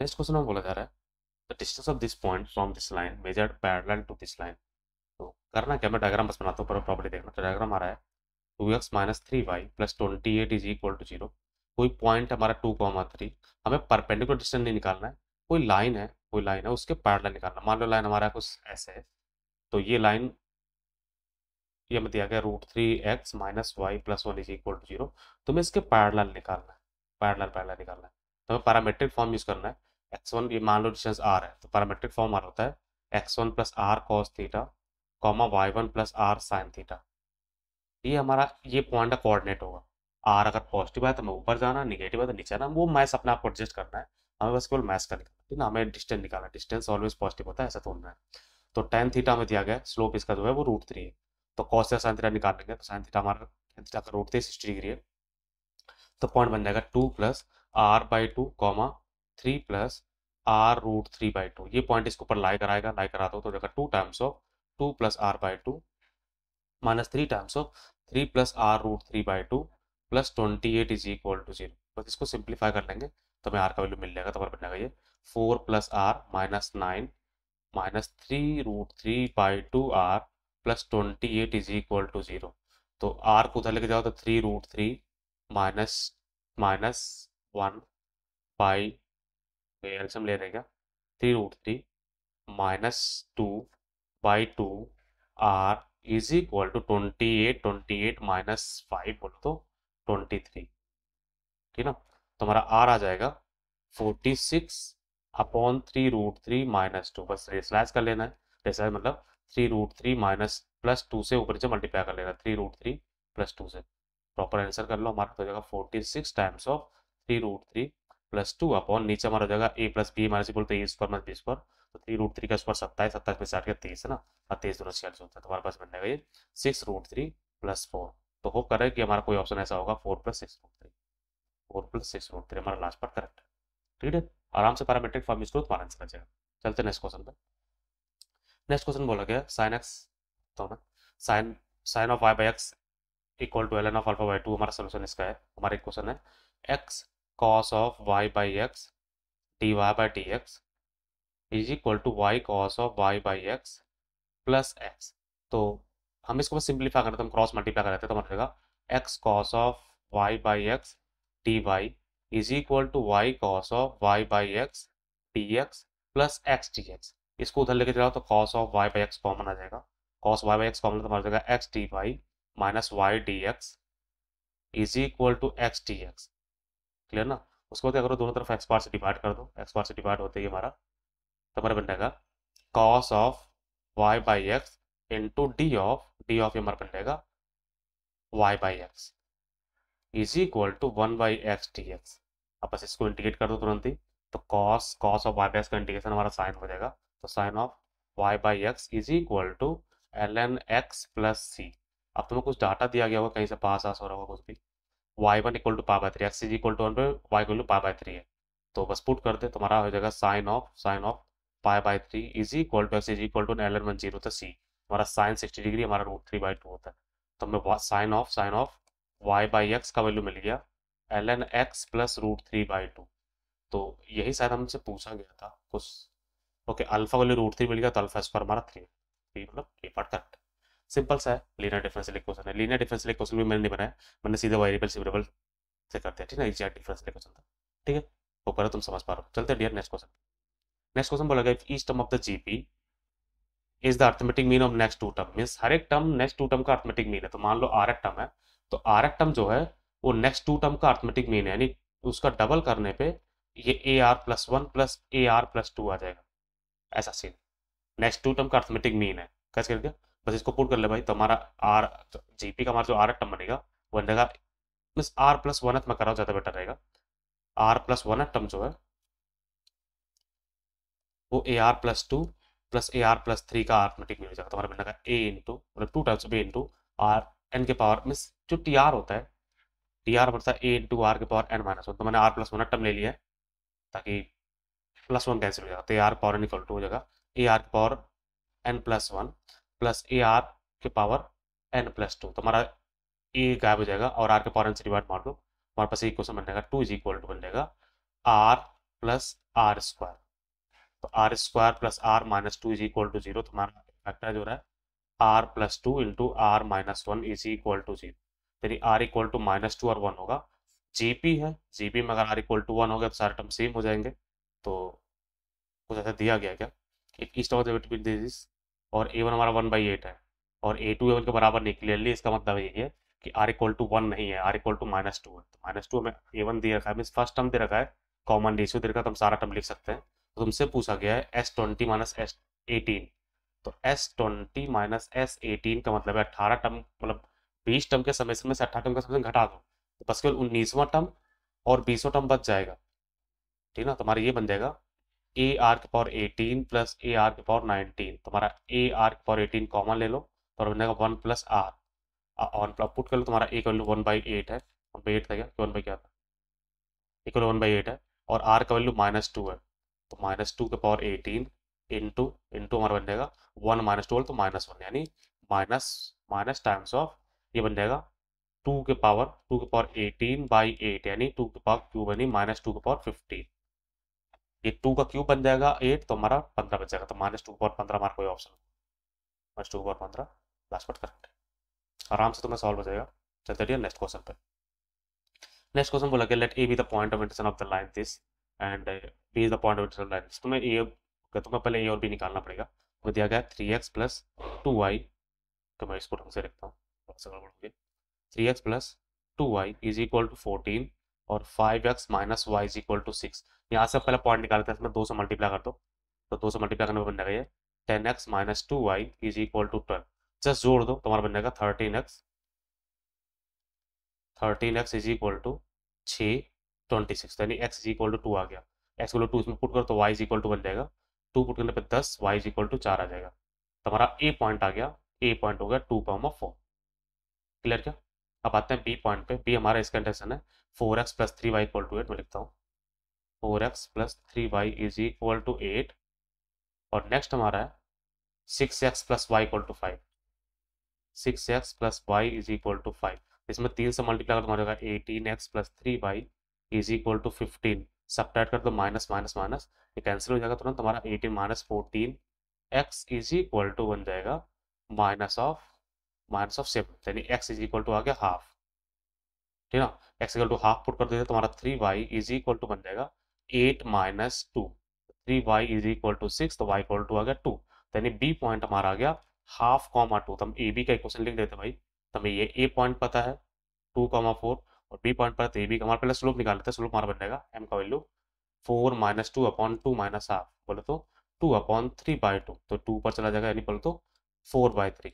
Next question में बोला जा रहा है the distance of this point from this line measured parallel to this line. तो करना क्या, मैं डायग्राम बस बनाता हूँ, पर प्रॉपर्टी देखना। तो डायग्राम आ रहा है 2x minus 3y plus 28 is equal to 0। कोई पॉइंट हमारा 2,3, हमें परपेंडिकुलर डिस्टेंस नहीं निकालना है, कोई लाइन है उसके पैरेलल निकालना। मान लो लाइन हमारा कुछ ऐसे है, तो ये लाइन ये हमें दिया गया √3x minus y plus 1 is equal to 0। तो हमें इसके पैरेलल निकालना है, पैरेलल निकालना है। तो हमें पैरामेट्रिक फॉर्म यूज करना है। x1 ये मान लो डिस्टेंस r है, तो पैरामेट्रिक फॉर्म हमारा होता है x1 plus r cos theta comma y1 plus r sine theta. ये हमारा ये पॉइंट का कोऑर्डिनेट होगा। आर अगर पॉजिटिव है तो हमें ऊपर जाना, निगेटिव है तो नीचे आना। वो मैथ्स अपने आप को एडजस्ट करना है, हमें बस केवल मैथ्स का निकालना है, ठीक ना। हमें डिस्टेंस निकालना है, डिस्टेंस ऑलवेज पॉजिटिव होता है, ऐसा थोड़ा है। तो टेन थीटा हमें दिया गया है, स्लोप इसका जो है वो √3 है। तो कॉस या साइन थीटा निकाल लेंगे, तो साइन थीटा हमारा tan थीटा का √3 60 डिग्री है। तो पॉइंट बन जाएगा 2 plus r/2 comma 3 plus r√3/2। ये पॉइंट इसके ऊपर लाई कराएगा, लाई करा दो तो देखा 2 times of 2 plus r/2 minus 3 times of 3 plus r√3/2 plus 28 is equal to 0। बस इसको सिंप्लीफाई कर लेंगे तो हमें r का वैल्यू मिल जाएगा। तो हमारा बन जाएगा ये 4 plus r minus 9 minus 3√3/2r plus 28 is equal to 0। तो r को उधर लेके जाओ तो 3√3 माइनस माइनस 1 बाई एल्सियम ले रहेगा 3√3 minus 2/2 r is equal to 28 minus 5 बोलो तो 23, ठीक ना। तो हमारा r आ जाएगा 46/3√3 माइनस 2। बस स्लैश कर लेना है, जैसा मतलब 3√3 माइनस प्लस 2 से ऊपर से मल्टीप्लाई कर लेना, 3√3 प्लस 2 से। प्रॉपर आंसर कर लो, हमारा हो जाएगा 46 टाइम्स ऑफ 3√3 प्लस 2 अपॉन नीचे हमारा हो जाएगा a plus b minus equal तो a square minus b square. तो 3√3 का स्क्वायर 27, 27 में से 8 का 23 है ना, और 23 दोनों 46 होता है। तो हमारे पास बन जाएगा ये 6√3 प्लस 4। तो होप कर रहे हैं कि हमारा कोई ऑप्शन ऐसा होगा 4 प्लस 6√3, 4 प्लस 6√3 हमारा लास्ट पार्ट करेक्ट है, ठीक है। आराम से पैरामेट्रिक फॉर्म यूज करो, तुम्हारा आंसर आ जाएगा। चलते नेक्स्ट क्वेश्चन पे। नेक्स्ट क्वेश्चन बोला गया साइन एक्स, तो ना sine sine of y by x equal to ln of alpha by 2। हमारा सोल्यूशन इसका है, हमारा एक क्वेश्चन है x cos of y by x d y by d x is equal to y cos of y by x plus x. तो हम इसको बस सिंप्लीफाई करते हैं, हम क्रॉस मल्टीप्लाई करते हैं, तो हमारा रहेगा x cos of y by x d y is equal to y cos of y by x d x plus x d x. इसको उधर लेके जाओ तो cos of y by x common आ जाएगा, cos y by x common तो हमारा जाएगा x d y minus y d x is equal to x d x. Clear ना। उसको क्या करो, दोनों तरफ एक्स बार से डिवाइड कर दो, एक्स बार से डिवाइड होते ही हमारा तो हमारा बन जाएगा cos of y by x into d of हमारा बन जाएगा y by x is equal to 1/x dx। अब बस इसको इंटीग्रेट कर दो तुरंत ही, तो cos cos of y by x का इंटीग्रेशन हमारा साइन हो जाएगा। तो sine of y by x is equal to ln x plus C. अब तुम्हें कुछ डाटा दिया गया होगा कहीं से, पास आस हो रहा होगा कुछ भी। y1 equal to pi by 3, x is equal to 1 पे y equal to pi by 3 है। तो बस पुट कर दे, तुम्हारा हो जाएगा sine of pi by 3 is equal to x is equal to ln 1 तो सी। हमारा साइन 60 डिग्री, हमारा √3/2 होता है। तो हमें sine of y by x का वैल्यू मिल गया ln x प्लस √3/2। तो यही शायद हमसे पूछा गया था कुछ। ओके, अल्फा वैल्यू √3 मिल गया, तो अल्फा स्क्वायर हमारा 3, मतलब ये पार्ट करेक्ट। सिंपल सा है, लीनियर डिफरेंशियल इक्वेशन है। लीनियर डिफरेंशियल इक्वेशन भी मैंने नहीं बनाया, मैंने सीधे वेरिएबल से करते हैं, ठीक है। एग्जैक्ट डिफरेंशियल इक्वेशन था, ठीक है। ऊपर तुम समझ पा रहे हो। चलते हैं dear next question. Next question बोला गया each term of the GP is the arithmetic mean of next to term. Means हर एक टर्म नेक्स्ट टू टर्म का अर्थमेटिक मीन है। तो मान लो आर एक टर्म है, तो आर एक टर्म जो है वो नेक्स्ट टू टर्म का अर्थमेटिक मीन है, यानी उसका डबल करने पे ये AR+1 प्लस AR+2 आ जाएगा, ऐसा सीन। नेक्स्ट टू टर्म का अर्थमेटिक मीन है, कैसे कर दिया, बस इसको पुट कर ले भाई। तो हमारा आर जीपी का हमारा जो आर एक टर्म बनेगा वो बन जाएगा, मीन्स R+1 मैं कराऊँ ज़्यादा बेटर रहेगा। R+1 टर्म जो है वो AR+2 प्लस AR+3 का अर्थमेटिक मीन हो जाएगा। तो हमारा बनेगा A इंटू मतलब 2 times of A into r n के पावर, मीन्स जो टी आर होता है, टी आर बढ़ता है A इंटू आर के पावर n-1। तो मैंने R+1 टर्म ले लिया है ताकि +1 कैंसिल हो जाएगा, तो AR power n equal to हो जाएगा AR के पावर n+1 प्लस AR के पावर n+2। तो हमारा ए गायब हो जाएगा और आर के पावर n से डिवाइड मार दो, हमारे पास इक्वेशन बन जाएगा 2 इज इक्वल टू बन जाएगा आर प्लस आर स्क्वायर। तो r square plus r minus two is equal to zero. तुम्हारा फैक्टर जो रहा है r plus two into r minus one is equal to zero. यानी r equal to minus two और one होगा। GP है, GP में अगर आर इक्वल टू वन हो गया तो सारे टर्म सेम हो जाएंगे। तो कुछ ऐसा दिया गया क्या, एक ईस्ट ऑफ बिटवीन दिस, और ए वन हमारा वन बाई एट है और ए टू ए वन के बराबर नहीं। क्लियरली इसका मतलब यही है कि आर इक्वल टू वन नहीं है, r equal to minus two है। तो माइनस टू हमें ए वन दे रखा है, मीन फर्स्ट टर्म दे रखा है, कॉमन रेशियो दे रखा है, तो हम सारा टर्म लिख सकते हैं। तो तुमसे पूछा गया है S twenty minus S eighteen. तो S twenty minus S eighteen का मतलब है 18 टर्म, मतलब 20 टर्म के समेसन में से 18 टर्म का समेसन घटा दो तो बस केवल 19वां टर्म और 20वां टर्म बच जाएगा। ठीक है ना, तुम्हारा ये बन जाएगा ए आर के पावर 18 प्लस ए आर के पावर 19। तुम्हारा ए आर के पावर 18 कॉमन ले लो तो बन जाएगा one plus r, on put कर लो। तुम्हारा ए का वैल्यू वन बाई एट है, वन बाई एट था क्या, वन बाई क्या था, इक्वल वन बाई एट है, और आर का वैल्यू माइनस टू है। तो माइनस टू के पावर 18 इंटू इंटू हमारा बन जाएगा वन माइनस टू तो माइनस वन, यानी माइनस माइनस टाइम्स ऑफ ये बन जाएगा टू के पावर 18 बाई एट, यानी टू के पावर क्यूब, यानी माइनस टू के पावर 15। ये टू का क्यूब बन जाएगा एट, तो हमारा 15 बच जाएगा। तो माइनस टू के पावर 15 हमारा कोई ऑप्शन, माइनस टू के पावर 15 लास्ट बट करेक्ट। आराम से तुम्हें सॉल्व हो जाएगा। चलते रहिए नेक्स्ट क्वेश्चन पे। नेक्स्ट क्वेश्चन बोला कि let a be the point of intersection of the line this and b is the point of intersection line this. तुम्हें पहले ए और बी निकालना पड़ेगा। तो दिया गया 3x प्लस 2y, तो मैं इसको ढंग से लिखता हूँ, थोड़ा सा गड़बड़ हो गया। 3x plus 2y is equal to 14 और 5x minus y is equal to 6। यहाँ से पहले पॉइंट निकालते हैं, इसमें 2 से मल्टीप्लाई कर दो तो 2 से मल्टीप्लाई करने में बन जाएगा ये 10x minus 2y is equal to 12। Just जोड़ दो तुम्हारा बन जाएगा 13x इज इक्वल टू 6 26, यानी x इज इक्वल टू 2 आ गया। x इक्वल टू 2 इसमें पुट करो तो y इज इक्वल टू बन जाएगा 2 पुट करने पे 10, y इज इक्वल टू 4 आ जाएगा। तुम्हारा ए पॉइंट आ गया, ए पॉइंट हो गया 2,4। क्लियर क्या। अब आते हैं बी पॉइंट पे। बी हमारा इसका इंटरसेक्शन है 4x plus 3y equal to 8। मैं लिखता हूँ 4x plus 3y is equal to 8, और नेक्स्ट हमारा है 6x plus y equal to 5। 6x plus y is equal to 5। इसमें 3 से मल्टीप्लाई कर तुम्हारा 18x plus 3y is equal to 15। Subtract कर दो माइनस माइनस माइनस, ये कैंसिल हो जाएगा तुरंत। तुम्हारा 18 minus 14x is equal to बन जाएगा माइनस ऑफ 7, यानी x इज इक्वल टू आ गया हाफ। ठीक है ना, x equal to half put कर देते तुम्हारा 3y इज इक्वल टू बन जाएगा 8 minus 2। 3y is equal to 6, तो y इक्वल टू आ गया 2। यानी बी पॉइंट हमारा आ गया हाफ कॉमा 2। तो हम ए बी का इक्वेशन लिख देते भाई। तो हमें ये ए पॉइंट पता है 2,4 और बी पॉइंट पता है ए बी का। हमारा पहले स्लोप निकाल लेते हैं। स्लोप हमारा बन जाएगा एम का value 4 minus two upon 2 minus half, बोले तो 2 अपॉन 3 बाई 2, तो 2 पर चला जाएगा, यानी बोले तो 4/3।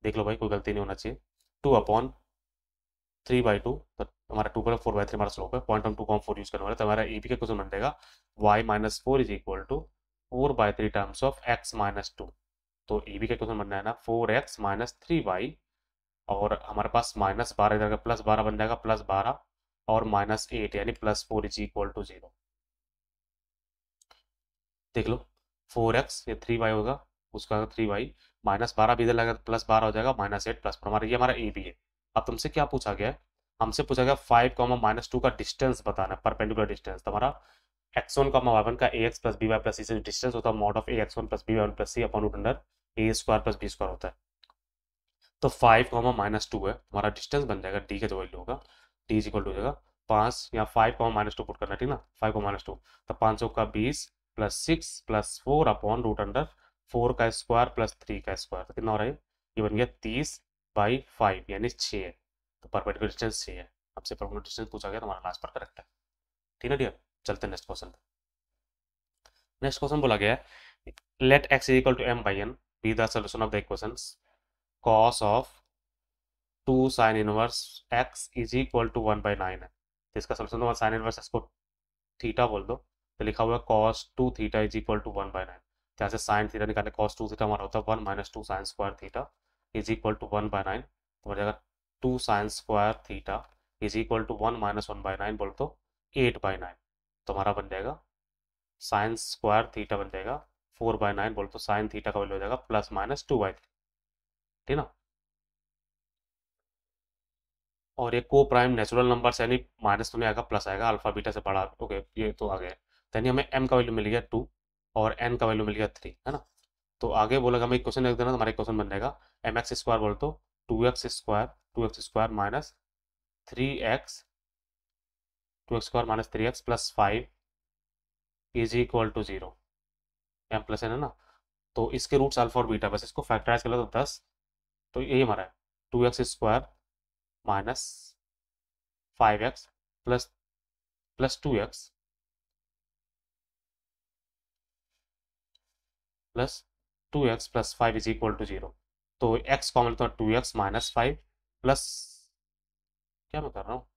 देख लो भाई कोई गलती नहीं होना चाहिए। 2 अपॉन 3/2, तो हमारा 2 पर 4/3 हमारा स्लोप है। पॉइंट हम 2,4 यूज करने वाले, तो हमारा ए बी का क्वेश्चन बन जाएगा y minus 4 is equal to 4/3 terms of x minus 2। तो ए बी का क्वेश्चन बनना है ना 4x माइनस 3y, और हमारे पास माइनस 12 इधर का प्लस 12 बन जाएगा, प्लस 12 और माइनस 8, यानी प्लस 4 इज इक्वल टू 0। देख लो 4x ये 3y होगा, उसका 3y माइनस 12 भी इधर लगेगा तो प्लस 12 हो जाएगा, माइनस 8 प्लस, हमारा ये हमारा ए बी है। अब तुमसे क्या पूछा गया है, हमसे पूछा गया 5 कॉमा माइनस 2 का डिस्टेंस बताना है, परपेंडिकुलर डिस्टेंस। तुम्हारा x1 कॉमा y1 का ax plus by plus c से डिस्टेंस होता है mod of ax1 plus by1 plus c upon root under a square plus b square होता है। तो 5 कॉमा माइनस 2 है, हमारा डिस्टेंस बन जाएगा d का जो वैल्यू होगा d इज इक्वल टू हो जाएगा 5, यहाँ 5 कॉमा माइनस 2 पुट करना है, ठीक ना, 5 कॉमा माइनस 2, तो 500 का 20 plus 6 plus 4 upon root under 4 का स्क्वायर प्लस 3 का स्क्वायर, तो कितना हो रहा है, ये बन गया 30/5, यानी 6 है। तो परपेंडिकुलर डिस्टेंस 6 है। हमसे परपेंडिकुलर डिस्टेंस पूछा गया तो हमारा लास्ट पर करेक्ट है। ठीक है डियर, चलते हैं नेक्स्ट क्वेश्चन। नेक्स्ट क्वेश्चन बोला गया है let x is equal to m by n be the solution of the equations cos of 2 sin inverse x is equal to 1/9 है। तो इसका सोल्यूशन तो साइन इनवर्स x को थीटा बोल दो, तो लिखा हुआ है cos 2 theta is equal to 1/9। तो यहाँ से साइन थीटा निकाले, cos 2 थीटा हमारा होता है 1 minus 2 sine square theta is equal to 1/9। तो हो जाएगा 2 sine square theta is equal to 1 minus 1/9 बोल तो 8/9। तो हमारा बन जाएगा साइन स्क्वायर थीटा बन जाएगा 4/9 बोल तो साइन थीटा का वैल्यू हो जाएगा प्लस माइनस 2/3। ठीक ना, और ये को प्राइम नेचुरल नंबर यानी माइनस तो नहीं आएगा, प्लस आएगा, अल्फा बीटा से बड़ा। ओके, ये तो आ गया। यानी हमें m का वैल्यू मिल गया 2 और n का वैल्यू मिल गया 3, है ना। तो आगे बोलेगा हमें क्वेश्चन लिख देना, तो हमारा क्वेश्चन बन जाएगा एम एक्स स्क्वायर बोल तो 2x square minus 3x plus 5 is equal to 0, M plus N, है ना। तो इसके रूट्स अल्फा और बीटा, बस इसको फैक्टराइज कर लो तो 10, तो यही हमारा है 2x square minus 5x plus plus 2x plus 2x plus 5 is equal to 0। तो x कॉमन तो 2x माइनस 5 प्लस, क्या मैं कर रहा हूँ,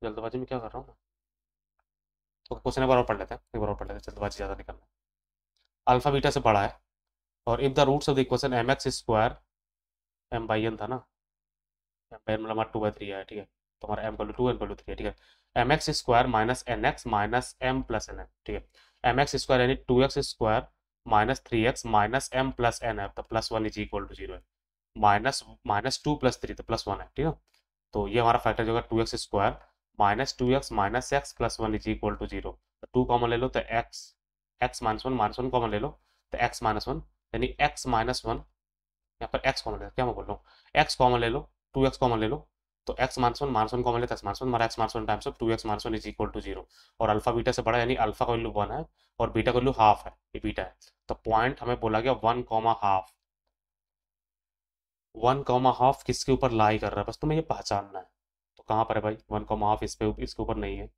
जल्दबाजी में क्या कर रहा हूँ। तो क्वेश्चन एक बार और पढ़ लेते हैं, एक बार और पढ़ लेते हैं, जल्दबाजी ज़्यादा नहीं करना। अल्फा बीटा से बड़ा है और if the roots of the equation M X square, M by N था ना, एम बाई एन मतलब हमारा 2/3 है, ठीक है। तो हमारा M equal to 2, N equal to 3 है, ठीक है। M X square minus N X minus M plus N है, ठीक है। एम एक्स स्क्वायर यानी 2x square minus 3x minus M plus N है, तो प्लस 1 इज इक्वल टू 0 है। माइनस माइनस 2 प्लस 3 तो प्लस 1 है, ठीक है। तो ये हमारा फैक्टर जो है 2x square minus 2x minus X plus 1 is equal to 0। तो 2 कॉमन ले लो तो X, X minus one common ले लो तो एक्स माइनस वन, यानी एक्स माइनस वन, यहाँ पर एक्स कॉमन ले, क्या मैं बोल रहा हूँ, एक्स कॉमन ले लो, 2x कॉमन ले लो, तो एक्स माइनस वन कॉमन लेते एक्स माइनस वन, हमारा X minus one times of 2x minus one is equal to 0। और अल्फा बीटा से बड़ा यानी अल्फा का वैल्यू 1 है और बीटा का वैल्यू हाफ है, ये बीटा है। तो पॉइंट हमें बोला गया 1,5, 1,5 किसके ऊपर लाई कर रहा है, बस तुम्हें ये पहचानना है। तो कहाँ पर है भाई 1,5, इस पे, इसके ऊपर नहीं है।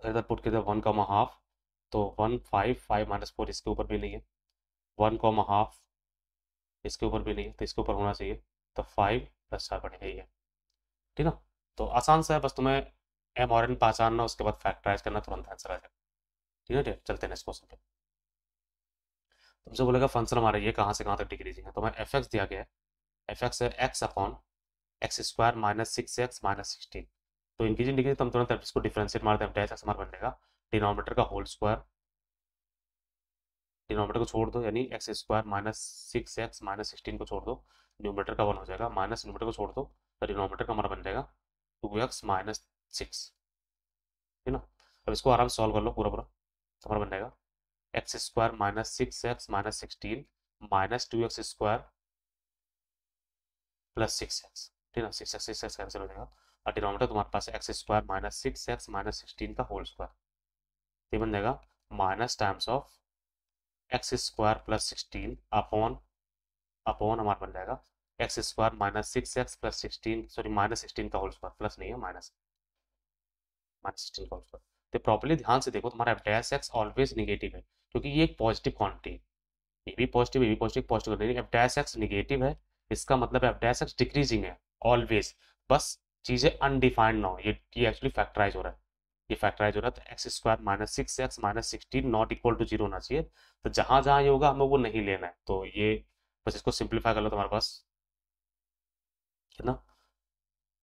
इधर पुट के 1,5, तो 1 5 5 माइनस 4 इसके ऊपर भी नहीं है, 1,5 इसके ऊपर भी नहीं है, तो इसके ऊपर होना चाहिए। तो 5 प्लस 4 बढ़ेगा, ही है, ठीक ना। तो आसान सा है, बस तुम्हें एम और एन पहचानना, उसके बाद फैक्टराइज करना, तुरंत आंसर आ जाएगा, ठीक है। चलते हैं नेक्स्ट क्वेश्चन पे। तुमसे बोलेगा फंक्शन हमारा ये कहाँ से कहाँ तक डिक्रीजिंग है, तो हमें एफ एक्स दिया गया है, एफ एक्स है x upon x square minus 6x minus 16। तो इंक्रीजिंग डिग्री तो हम तुरंत इसको डिफरेंशिएट मारते हैं, डैश एक्स हमारा बन जाएगा डिनोमिनेटर का होल स्क्वायर, डिनोमिनेटर को छोड़ दो यानी x square minus 6x minus 16 को छोड़ दो, न्यूमिनेटर का 1 हो जाएगा, माइनस न्यूमिनेटर को छोड़ दो तो डिनोमिनेटर का हमारा बन जाएगा 2x माइनस 6, है ना। अब इसको आराम से सॉल्व कर लो पूरा पूरा, तो हमारा बन जाएगा x square minus 6x minus 16 minus 2x square plus 6x, ठीक है ना। 6x कैंसिल हो जाएगा और डिनोमिनेटर तुम्हारे पास x square minus 6x minus 16 का होल स्क्वायर, ये बन जाएगा minus times of x square plus 16 upon, upon हमारा बन जाएगा x square minus 6x plus 16, sorry minus 16 का होल स्क्वायर, प्लस नहीं है, माइनस माइनस 16 का होल स्क्वायर। तो प्रॉपर्ली ध्यान से देखो, तुम्हारा F dash x always negative है, क्योंकि ये एक पॉजिटिव क्वांटिटी है, ये भी पॉजिटिव पॉजिटिव नहीं, एफ डैश एक्स निगेटिव है, इसका मतलब एफ डैश एक्स डिक्रीजिंग है ऑलवेज। बस चीजें अनडिफाइंड ना हो, ये एक्चुअली फैक्टराइज हो रहा है, ये फैक्टराइज हो रहा है, तो X square minus 6x minus 16 not equal to 0 होना चाहिए। तो जहां जहां ये होगा हमें वो नहीं लेना है, तो ये बस इसको सिंप्लीफाई कर लो, तुम्हारे पास कितना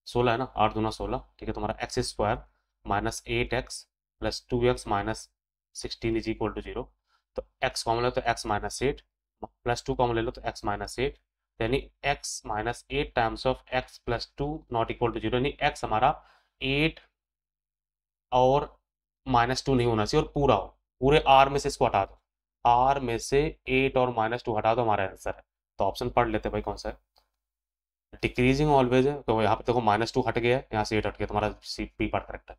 16 है ना, 8 दूना 16, ठीक है। तुम्हारा X square minus 8x plus 2x minus 16 is equal to 0। तो x कॉमन ले तो x माइनस 8 प्लस 2 कॉमन ले लो तो x माइनस 8, यानी x minus 8 times of x plus 2 not equal to 0, यानी x हमारा 8 और माइनस 2 नहीं होना चाहिए और पूरा हो, पूरे r में से इसको हटा दो, r में से 8 और माइनस 2 हटा दो, हमारा आंसर है। तो ऑप्शन पढ़ लेते हैं भाई कौन सा है, डिक्रीजिंग ऑलवेज है, तो यहाँ पे देखो माइनस 2 हट गया है, यहाँ से 8 हट गया, तुम्हारा सी पी पार्ट करेक्ट है।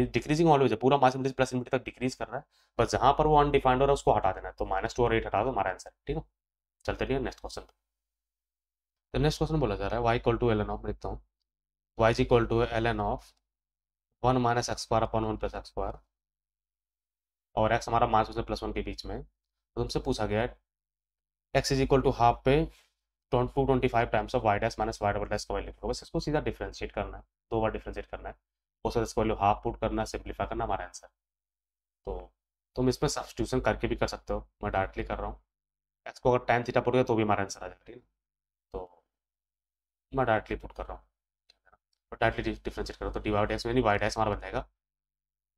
डिक्रीजिंग ऑलवेज है, पूरा माइनस इंफिनिटी प्लस इंफिनिटी तक डिक्रीज कर रहा है, बस जहां पर वो अनडिफाइंड हो रहा है उसको हटा देना है, तो माइनस 2 और 8 हटा दो, हमारा आंसर, ठीक है। चलते ठीक है नेक्स्ट क्वेश्चन। तो नेक्स्ट क्वेश्चन बोला जा रहा है y equal to L N of, लिखता हूँ y is equal to L N of 1 minus X square upon 1 plus X square, और x हमारा माइनस से प्लस 1 के बीच में है। तो तुमसे पूछा गया है x is equal to half पे 225 times of Y dash minus Y double dash का वैल्यू लिखो, बस इसको सीधा डिफरेंशिएट करना है, 2 बार डिफरेंशिएट करना है, उसके बाद इसका वैल्यू हाफ पुट करना है, सिंप्लीफाई करना, हमारा आंसर। तो तुम इसमें सब्स्टिट्यूशन करके भी कर सकते हो, मैं डायरेक्टली कर रहा हूँ, एक्स को अगर tan थीटा पुट किया तो भी हमारा आंसर आ जाएगा, ठीक है। तो मैं डायरेक्टली पुट कर रहा हूँ, तो डायरेक्टली डिफरेंशिएट करो, तो डी वाई डैश में वाई डैश हमारा बन जाएगा,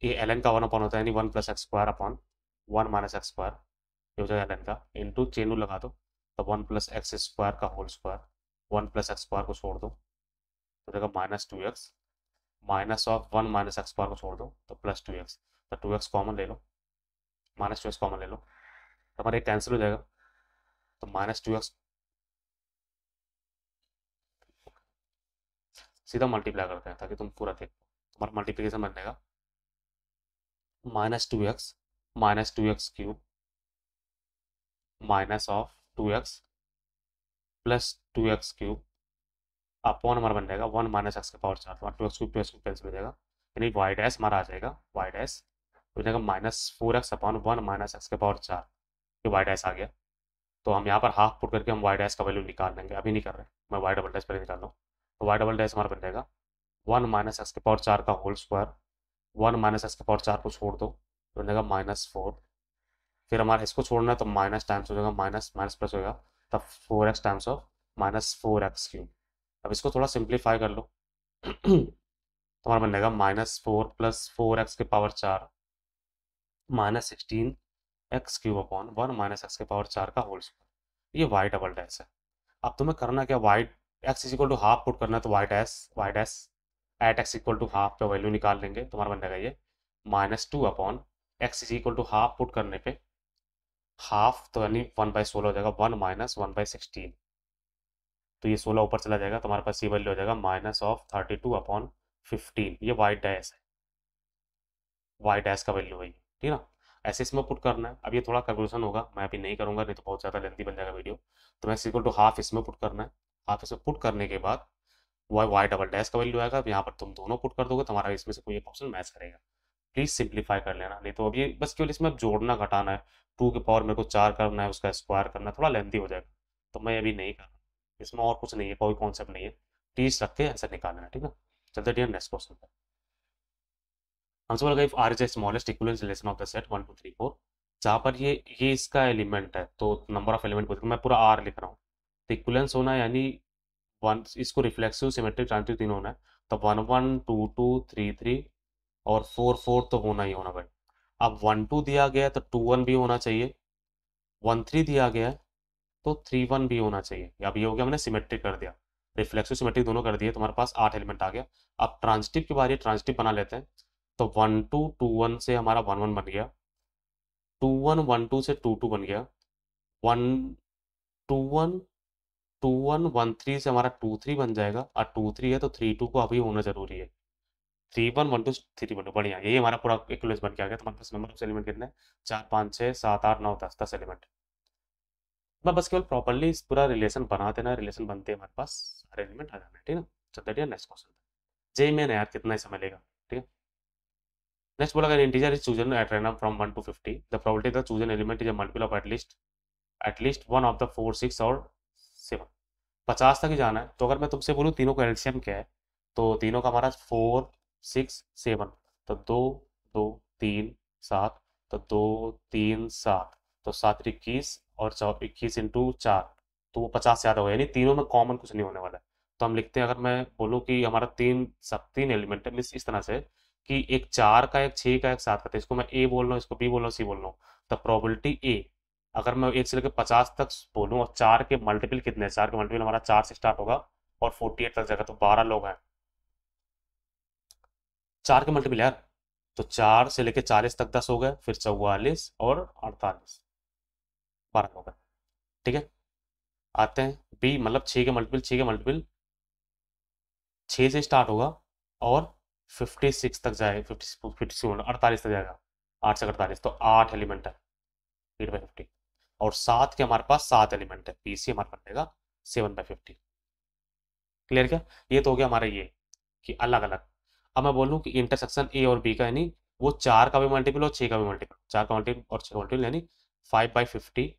ये एल एन का 1 अपॉन होता है, यानी 1 plus X square upon 1 minus X square, ये हो जाएगा एल एन का, इंटू चेन रूल लगा दो, तो 1 प्लस एक्स स्क्वायर का whole square, 1 plus X square को छोड़ दो, तो देखो -2x minus of 1 minus X power को छोड़ दो तो +2x, तो 2x कॉमन ले लो, -2x कॉमन ले लो, तो हमारे कैंसिल हो जाएगा, तो -2x सीधा मल्टीप्लाई करते हैं ताकि तुम पूरा देखो। तुम्हारा मल्टीप्लिकेशन बन जाएगा -2x cube minus of 2x plus 2x cube upon हमारा बन जाएगा 1 माइनस एक्स का पावर 4, तो 2x क्यूब कैंसिल हो जाएगा, यानी वाई डैश हमारा आ जाएगा, वाई डैश हो जाएगा -4x अपॉन 1 माइनस एक्स का पावर 4, ये वाई डैश आ गया। तो हम यहाँ पर हाफ पुट करके हम वाई डैश का वैल्यू निकाल लेंगे, अभी नहीं कर रहे, मैं वाई डबल डैश पहले निकाल रहा हूँ। तो वाई डबल डैश हमारा बन जाएगा 1 माइनस एक्स के पावर 4 का होल स्क्वायर, 1 माइनस एक्स के पावर 4 को छोड़ दो तो बन जाएगा -4, फिर हमारा इसको छोड़ना है तो माइनस टाइम्स हो जाएगा, माइनस माइनस प्लस होगा, तब 4x times of -4x cube. अब इसको थोड़ा सिंप्लीफाई कर लो तो हमारा बन जाएगा -4 प्लस 4x के power 4 -16x cube upon 1 minus X के पावर 4 का होल स्क्वायर, ये वाई डबल डैश है। अब तुम्हें करना क्या, Y X is equal to half put करना है, तो Y dash at X equal to half पे वैल्यू निकाल लेंगे, तुम्हारा बन जाएगा ये -2 upon X is equal to half put करने पे हाफ तो यानी 1/16 हो जाएगा, 1 माइनस 1/16, तो ये 16 ऊपर चला जाएगा, तुम्हारे पास ये वैल्यू हो जाएगा -32/15, ये वाई डैश है, वाई डैश का वैल्यू है ये, ठीक है ना। ऐसे इसमें पुट करना है, अब ये थोड़ा कैलकुलेशन होगा, मैं अभी नहीं करूंगा नहीं तो बहुत ज़्यादा लेंथी बन जाएगा वीडियो, तो मैं इक्वल टू हाफ इसमें पुट करना है, हाफ इसमें पुट करने के बाद वाई वाई डबल डैश का वैल्यू आएगा, अब यहाँ पर तुम दोनों पुट कर दोगे, तुम्हारा इसमें से कोई एक ऑप्शन मैच करेगा। प्लीज सिंप्लीफाई कर लेना, नहीं तो अब ये बस केवल इसमें अब जोड़ना घटाना है, 2 के पावर मेरे को 4 करना है, उसका स्क्वायर करना है, थोड़ा लेंथी हो जाएगा, तो मैं अभी नहीं कर रहा, इसमें और कुछ नहीं है, कोई कॉन्सेप्ट नहीं है, टीज रख के ऐसा निकालना है, ठीक है। चलते डियर नेक्स्ट क्वेश्चन पे। हमसे बोला if R is the smallest equivalent relation of the set 1 2 3 4, जहाँ पर ये इसका एलिमेंट है, तो नंबर ऑफ एलिमेंट बोलते मैं पूरा आर लिख रहा हूँ, तो इक्विवेलेंस होना है यानी वन, इसको रिफ्लेक्सिव सिमेट्रिक ट्रांजिटिव तीनों होना है, तो 1 1 2 2 3 3 और 4 4 तो होना ही होना भाई। अब 1 2 दिया गया है तो 2 1 भी होना चाहिए, 1 3 दिया गया है तो 3 1 भी होना चाहिए, अब ये हो गया, हमने सिमेट्रिक कर दिया, रिफ्लेक्सिव सिमेट्रिक दोनों कर दिए, तुम्हारे पास 8 एलिमेंट आ गया। अब ट्रांजिटिव की बारी, ट्रांजिटिव बना लेते हैं, तो 1 2 2 1 से हमारा 1 1 बन गया, 2 1 1 2 से 2 2 बन गया, 1 2 1 2 1 1 3 से हमारा 2 3 बन जाएगा, और 2 3 है तो 3 2 को अभी होना जरूरी है, 3 1 1 2 3 1 बढ़िया, यही हमारा पूरा इक्विवेलेंस बन के आ गया। तुम्हारे पास नंबर ऑफ एलिमेंट कितने हैं, 4 5 6 7 8 9 10 एलिमेंट। मैं बस केवल प्रॉपर्ली इस पूरा रिलेशन बना देना, रिलेशन बनते हैं हमारे पास सारे एलिमेंट आ जाना है, ठीक है ना। चलते हैं नेक्स्ट क्वेश्चन। जे में यार कितना ही समय लेगा, ठीक है। नेक्स्ट बोला, integer is chosen at random from 1 to 50, the probability the chosen element is a multiple of at least one of the 4 6 और 7, 50 तक ही जाना है। तो अगर मैं तुमसे बोलूँ तीनों का एलसीएम क्या है, तो तीनों का हमारा 4 6 7, तो 2 2 3 7, तो 2 3 7, तो 7 21 और 21 इंटू 4, तो वो 50 से ज़्यादा हो, यानी तीनों में कॉमन कुछ नहीं होने वाला है। तो हम लिखते हैं, अगर मैं बोलूँ कि हमारा तीन एलिमेंट है, मीन्स इस तरह से कि एक 4 का, एक 6 का, एक 7 का, तो इसको मैं ए बोल रहा हूँ, इसको बी बोल रहा हूँ, सी बोल रहा हूँ, तो प्रोबेबिलिटी ए, अगर मैं 1 से लेकर 50 तक बोलूँ, और 4 के मल्टीपल कितने हैं, 4 के मल्टीपल हमारा 4 से स्टार्ट होगा और 48 तक जाएगा, तो 12 लोग हैं, 4 के मल्टीपल यार, तो 4 से लेकर 40 तक 10 हो गए, फिर 44 और 48, 12 हो गए, ठीक है। आते हैं बी, मतलब 6 के मल्टीपल, 6 के मल्टीपल 6 से स्टार्ट होगा और 56 तक जाएगा, 48 तक जाएगा, 8 से 48, तो 8 एलिमेंट है, 8/50, और 7 के हमारे पास 7 एलिमेंट है, पीसी हमारे पास रहेगा 7/50। क्लियर क्या, ये तो हो गया हमारा ये कि अलग अलग। अब मैं बोलूँ कि इंटरसेक्शन ए और बी का, यानी वो 4 का भी मल्टीपल और 6 का भी मल्टीपल, 4 का मल्टीपल और 6 का मल्टीपल, यानी 5/50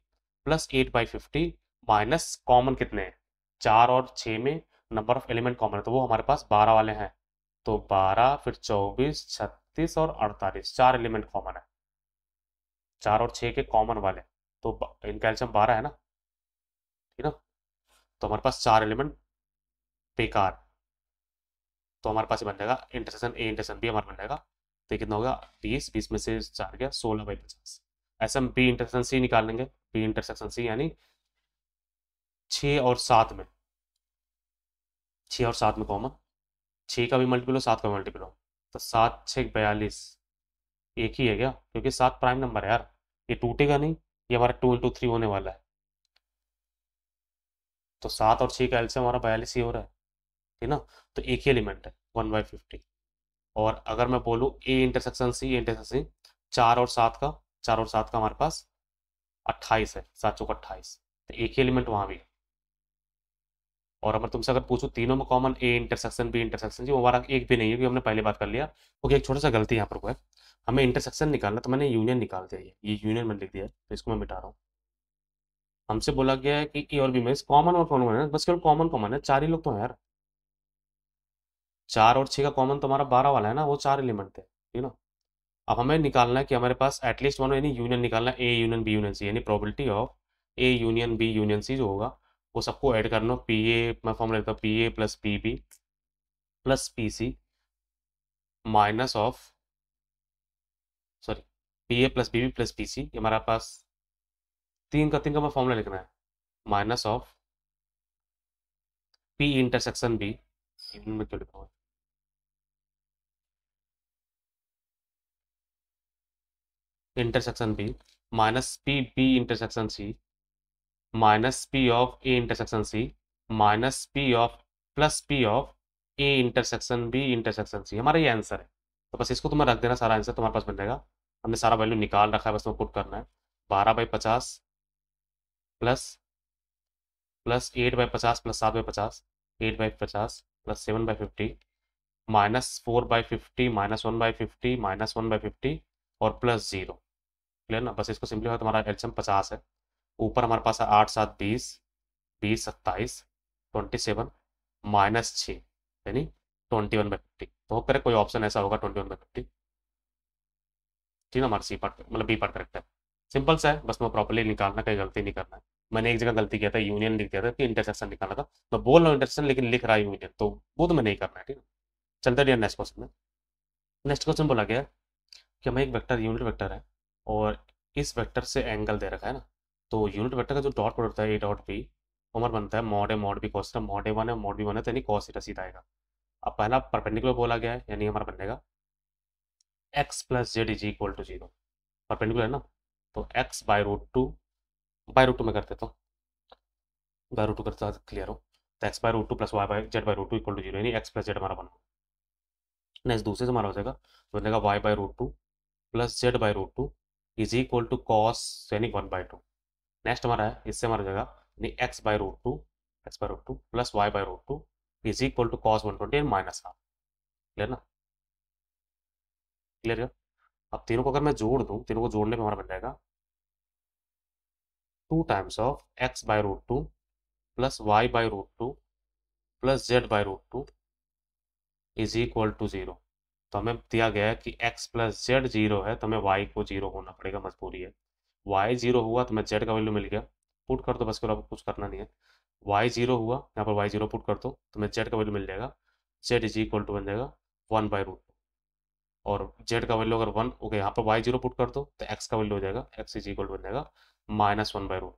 प्लस 8/50 माइनस कॉमन कितने हैं, 4 और 6 में नंबर ऑफ एलिमेंट कॉमन है, तो वो हमारे पास 12 वाले हैं, तो 12 फिर 24 36 और 48, 4 एलिमेंट कॉमन है, 4 और 6 के कॉमन वाले, तो इनका एल्सियम 12 है ना, ठीक है ना। तो हमारे पास 4 एलिमेंट बेकार, तो हमारे पास ये बन जाएगा इंटरसेक्शन ए इंटरसेक्शन बी हमारा बन जाएगा, तो ये कितना होगा 20, 20 में से 4 गया 16/50। ऐसे हम बी इंटरसेक्शन सी निकाल लेंगे, बी इंटरसेक्शन सी यानी 6 और 7 में, 6 और 7 में कॉमन, 6 का भी मल्टीपल हो, 7 का भी मल्टीपल हो, तो 7 6 42 एक ही है क्या, क्योंकि 7 प्राइम नंबर है यार, ये टूटेगा नहीं, ये हमारा 2 × 3 होने वाला है। तो 7 और 6 का एलसीएम हमारा 42 ही हो रहा है, ठीक ना। तो एक ही एलिमेंट है 1/50। और अगर मैं बोलूँ ए इंटरसेक्शन सी, इंटरसेक्शन 4 और 7 का हमारे पास 28 है, 7 × 4 = 28, तो एक ही एलिमेंट वहाँ भी है। और अगर तुमसे अगर पूछूं तीनों में common A intersection B intersection G, वो हमारा एक भी नहीं है, क्योंकि हमने पहले बात कर लिया। ओके, एक छोटा सा गलती यहाँ पर हुआ है, हमें इंटरसेक्शन निकालना, तो मैंने यूनियन निकाल दिया, ये यूनियन मैंने लिख दिया है, तो इसको मैं मिटा रहा हूँ। हमसे बोला गया है कि ए और बी में कॉमन और कॉमन है, बस केवल कॉमन कॉमन है, 4 ही लोग तो हैं यार। 4 और 6 का कॉमन तो हमारा 12 वाला है ना, वो 4 एलिमेंट थे, ठीक ना। अब हमें निकालना है कि हमारे पास एटलीस्ट वन, यानी यूनियन निकालना है, A union B union C, यानी probability of A union B union C जो होगा, वो सबको ऐड करना। पी ए, मैं फॉर्मूला लेता हूँ, P A plus P B plus P C minus of, sorry, P A plus B B plus P C, ये हमारे पास तीन का मैं फॉर्मूला लिखना है, minus of P intersection B, में क्यों लिखा हुआ है, intersection B minus P B intersection C minus P of A intersection C minus P of plus P of A intersection B intersection C, हमारा ये आंसर है। तो बस इसको तुम्हें रख देना, सारा आंसर तुम्हारे पास बन जाएगा। हमने सारा वैल्यू निकाल रखा है, बस तुम्हें पुट करना है। 12/50 plus plus 8/50 plus 7/50, 8/50 plus 7/50 minus 4/50 minus 1/50 minus 1/50 और प्लस 0। क्लियर ना, बस इसको सिंपलीफाई, तुम्हारा एलसीएम 50 है। ऊपर हमारे पास है 8 7 20, 20 27 27 माइनस 6, यानी 21/50। तो होप करें कोई ऑप्शन ऐसा होगा 21/50, ठीक है, हमारा सी पार्ट मतलब बी पार्ट करेक्ट है। सिंपल सा है, बस मैं प्रॉपर्ली निकालना, कहीं गलती नहीं करना है। मैंने एक जगह गलती किया था, यूनियन लिख दिया था कि इंटरसेक्शन निकालना था, मैं बोल रहा हूँ इंटरसेक्शन लेकिन लिख रहा है यूनियन, तो वो तो मैं नहीं करना है, ठीक है। चलते रहिए नेक्स्ट क्वेश्चन में। नेक्स्ट क्वेश्चन बोला गया है कि हमें एक वेक्टर यूनिट वेक्टर है, और इस वेक्टर से एंगल दे रखा है ना, तो यूनिट वेक्टर का जो डॉट प्रोडक्ट है ए डॉट बी, हमारा बनता है mod A mod B cos theta, mod A one है मॉड बी वन है, तो यानी कॉस थीटा सीधा आएगा। अब पहला परपेंडिकुलर बोला गया है, यानी हमारा बनेगा X plus Z is equal to 0, perpendicular है ना, तो x/√2, बाई रूट टू में कर देता हूँ, बाई रूट टू करता क्लियर हो, तो x/√2 plus y/z/√2 equal to 0, यानी x प्लस जेड हमारा बना। नेक्स्ट दूसरे से हमारा हो जाएगा, तो बनेगा y/√2 plus z/√2 is equal to cos, यानी 1/2। नेक्स्ट हमारा है, इससे हमारा हो जाएगा यानी x/√2 plus y/√2 is equal to cos 120 minus half. Clear ना, क्लियर है। अब तीनों को अगर मैं जोड़ दूं, तीनों को जोड़ने पे हमारा बन जाएगा 2 times of x/√2 plus y/√2 plus z/√2 is equal to 0। तो हमें दिया गया है कि x प्लस जेड 0 है, तो हमें y को 0 होना पड़ेगा, मजबूरी है। y 0 हुआ तो हमें z का वैल्यू मिल गया, पुट कर दो बस, फिर आपको कुछ करना नहीं है। y 0 हुआ, यहाँ पर y 0 पुट कर दो, तो हमें z का वैल्यू मिल जाएगा, z इज इक्वल टू बन जाएगा 1/√2। और z का वैल्यू अगर 1 हो गया, यहाँ पर y 0 पुट कर दो, तो x का वैल्यू हो जाएगा, x इज इक्वल टू बन जाएगा -1/√2।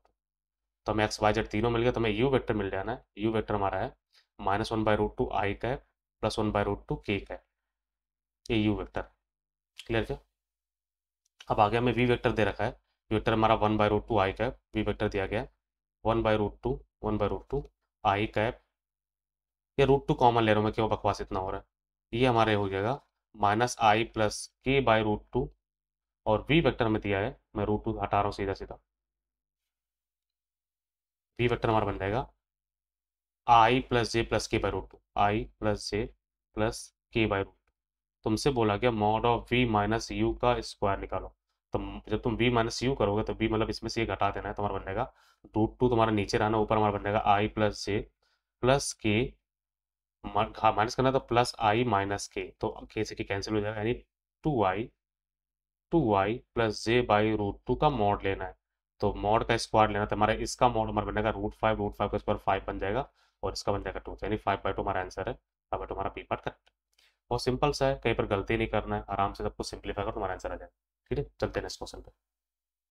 तो हमें एक्स वाई जेड तीनों मिल गया, तो हमें यू वेक्टर मिल जाना है। यू वेक्टर हमारा है -1/√2 आई कैप प्लस 1/√2 के कैप, ये यू वेक्टर। क्लियर क्या। अब आगे हमें वी वेक्टर दे रखा है, वी वेक्टर हमारा 1/√2 आई कैप, वी वेक्टर दिया गया है 1/√2 आई कैप, ये √2 कॉमन ले रहा हूँ मैं, क्यों बकवास इतना हो रहा है। ये हमारे हो जाएगा -i प्लस k/√2, और वी वेक्टर हमें दिया है, मैं √2 हटा रहा हूँ सीधा सीधा, वी वेक्टर हमारा बन जाएगा i plus J plus k/√2, I plus J plus k/√2। तुमसे बोला गया mod of V minus U का स्क्वायर निकालो। तो जब तुम वी माइनस यू करोगे, तो वी मतलब इसमें से ये घटा देना है, तुम्हारा बन जाएगा √2, तुम्हारा नीचे रहना, ऊपर हमारा बन जाएगा आई प्लस जे प्लस के, माइनस करना है तो प्लस आई माइनस के, तो के से के कैंसिल हो जाएगा, यानी 2i प्लस जे बाई √2 का मॉड लेना है। तो मॉड का स्क्वायर लेना, तो हमारा इसका मॉड हमारा बनेगा √5 का स्क्वायर 5 बन जाएगा, और इसका बन जाएगा 2, यानी 5/2 हमारा आंसर है। 5/2 हमारा बी पार्ट करेक्ट। बहुत सिंपल सा है, कहीं पर गलती नहीं करना है, आराम से सब कुछ सिंप्लीफाई करो, तुम्हारा आंसर आ जाएगा। ठीक है, चलते हैं नेक्स्ट क्वेश्चन पे।